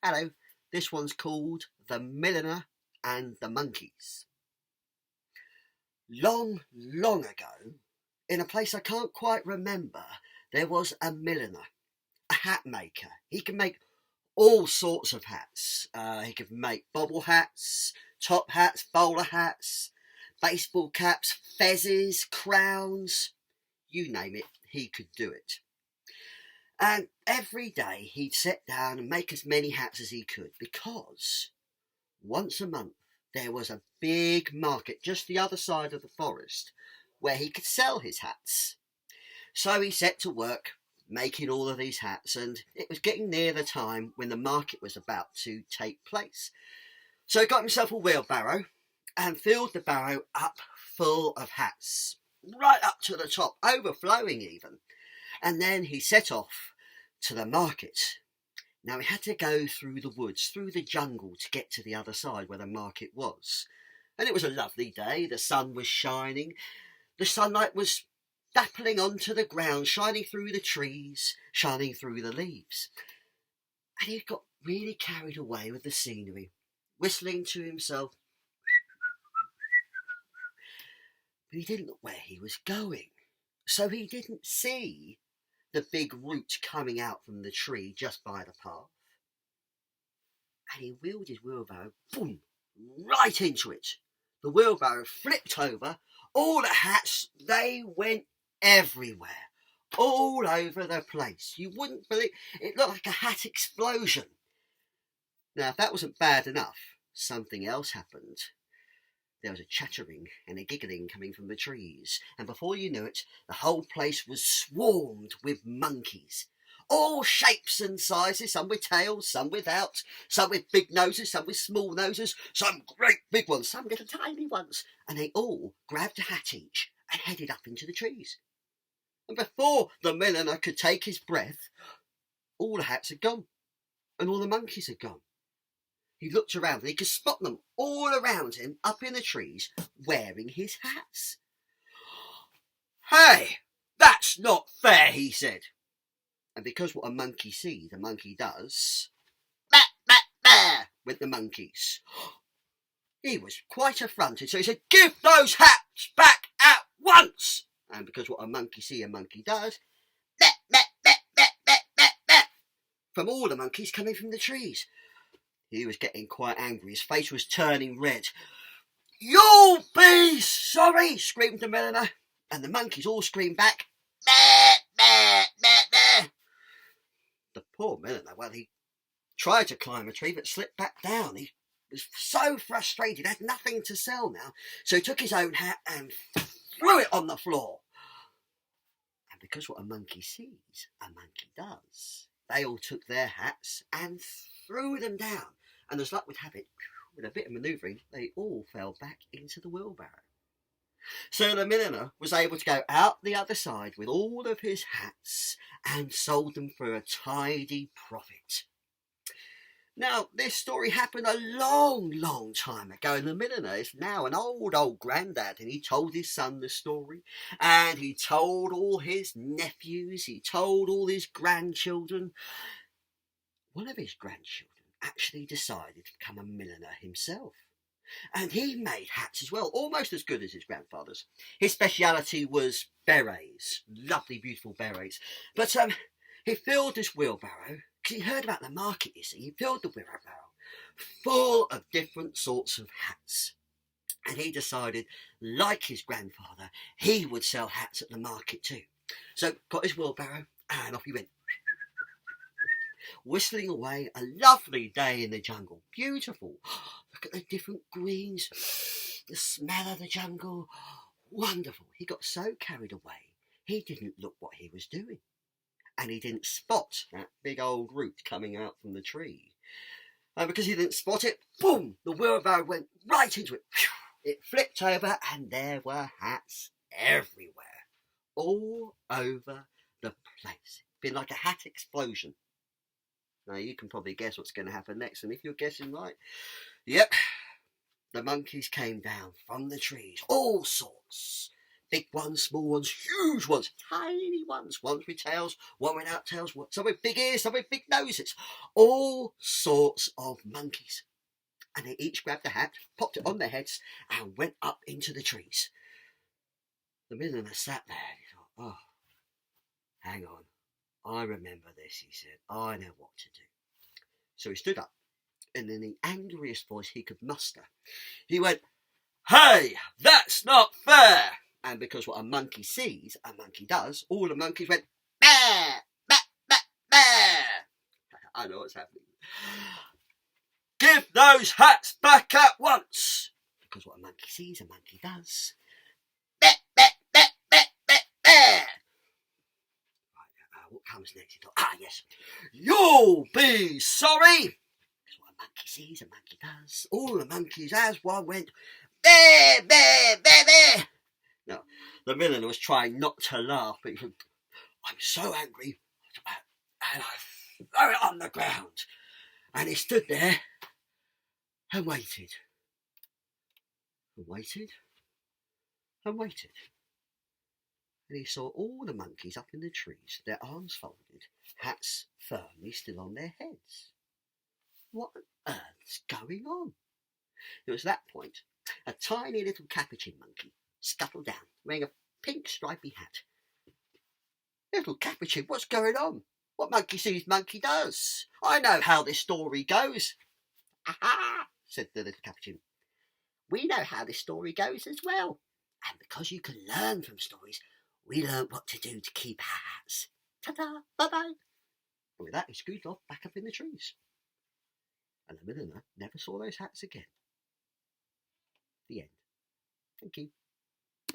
Hello, this one's called The Milliner and the Monkeys. Long, long ago, in a place I can't quite remember, there was a milliner, a hat maker. He could make all sorts of hats. He could make bobble hats, top hats, bowler hats, baseball caps, fezzes, crowns, you name it, he could do it. And every day he'd sit down and make as many hats as he could because once a month there was a big market just the other side of the forest where he could sell his hats. So he set to work making all of these hats, and it was getting near the time when the market was about to take place. So he got himself a wheelbarrow and filled the barrow up full of hats, right up to the top, overflowing even. And then he set off to the market. Now he had to go through the woods, through the jungle to get to the other side where the market was. And it was a lovely day, the sun was shining, the sunlight was dappling onto the ground, shining through the trees, shining through the leaves. And he got really carried away with the scenery, whistling to himself. But he didn't look where he was going, so he didn't see the big root coming out from the tree just by the path. And he wheeled his wheelbarrow, boom, right into it. The wheelbarrow flipped over. All the hats, they went everywhere, all over the place. You wouldn't believe it, looked like a hat explosion. Now, if that wasn't bad enough, something else happened. There was a chattering and a giggling coming from the trees, and before you knew it, the whole place was swarmed with monkeys. All shapes and sizes, some with tails, some without, some with big noses, some with small noses, some great big ones, some little tiny ones, and they all grabbed a hat each and headed up into the trees. And before the milliner could take his breath, all the hats had gone, and all the monkeys had gone. He looked around and he could spot them all around him up in the trees wearing his hats. "Hey, that's not fair," he said. And because what a monkey sees, a monkey does, "Bah, bah, bah," went the monkeys. He was quite affronted, so he said, "Give those hats back at once." And because what a monkey sees, a monkey does, bah, bah, bah, bah, bah, bah, bah, from all the monkeys coming from the trees. He was getting quite angry. His face was turning red. "You'll be sorry," screamed the milliner. And the monkeys all screamed back, "Bah, bah, bah, bah." The poor milliner, well, he tried to climb a tree but slipped back down. He was so frustrated, had nothing to sell now. So he took his own hat and threw it on the floor. And because what a monkey sees, a monkey does, they all took their hats and threw them down. And as luck would have it, with a bit of manoeuvring, they all fell back into the wheelbarrow. So the milliner was able to go out the other side with all of his hats and sold them for a tidy profit. Now, this story happened a long, long time ago, and the milliner is now an old granddad, and he told his son the story, and he told all his nephews, he told all his grandchildren. One of his grandchildren actually decided to become a milliner himself. And he made hats as well, almost as good as his grandfather's. His speciality was berets, lovely, beautiful berets. But he filled this wheelbarrow, because he heard about the market, you see. He filled the wheelbarrow full of different sorts of hats. And he decided, like his grandfather, he would sell hats at the market too. So got his wheelbarrow and off he went, whistling away. A lovely day in the jungle. Beautiful. Look at the different greens. The smell of the jungle. Wonderful. He got so carried away, he didn't look what he was doing. And he didn't spot that big old root coming out from the tree. And because he didn't spot it, boom, the wheelbarrow went right into it. It flipped over and there were hats everywhere. All over the place. Been like a hat explosion. Now you can probably guess what's going to happen next, and if you're guessing right, yep, the monkeys came down from the trees, all sorts. Big ones, small ones, huge ones, tiny ones, ones with tails, one without tails, some with big ears, some with big noses, all sorts of monkeys. And they each grabbed a hat, popped it on their heads, and went up into the trees. The milliner sat there and he thought, oh, hang on, I remember this, he said. I know what to do. So he stood up, and in the angriest voice he could muster, he went, hey, that's not fair! And because what a monkey sees, a monkey does, all the monkeys went, bear, bear, bear, bear. I know what's happening. Give those hats back at once! Because what a monkey sees, a monkey does. Bear, bear, bear, bear, bear, bear. What comes next? He thought, yes. You'll be sorry! Because what a monkey sees, a monkey does. All the monkeys as one went, bear, bear, bear, bear. Now, the milliner was trying not to laugh, but he said, I'm so angry, and I throw it on the ground. And he stood there and waited, and waited, and waited. And he saw all the monkeys up in the trees, their arms folded, hats firmly still on their heads. What on earth's going on? It was at that point a tiny little capuchin monkey scuttled down, wearing a pink stripy hat. Little capuchin, what's going on? What monkey sees, monkey does. I know how this story goes. Aha, said the little capuchin. We know how this story goes as well. And because you can learn from stories, we learned what to do to keep our hats. Ta-da, bye-bye. And with that, he scooted off back up in the trees. And the milliner never saw those hats again. The end. Thank you.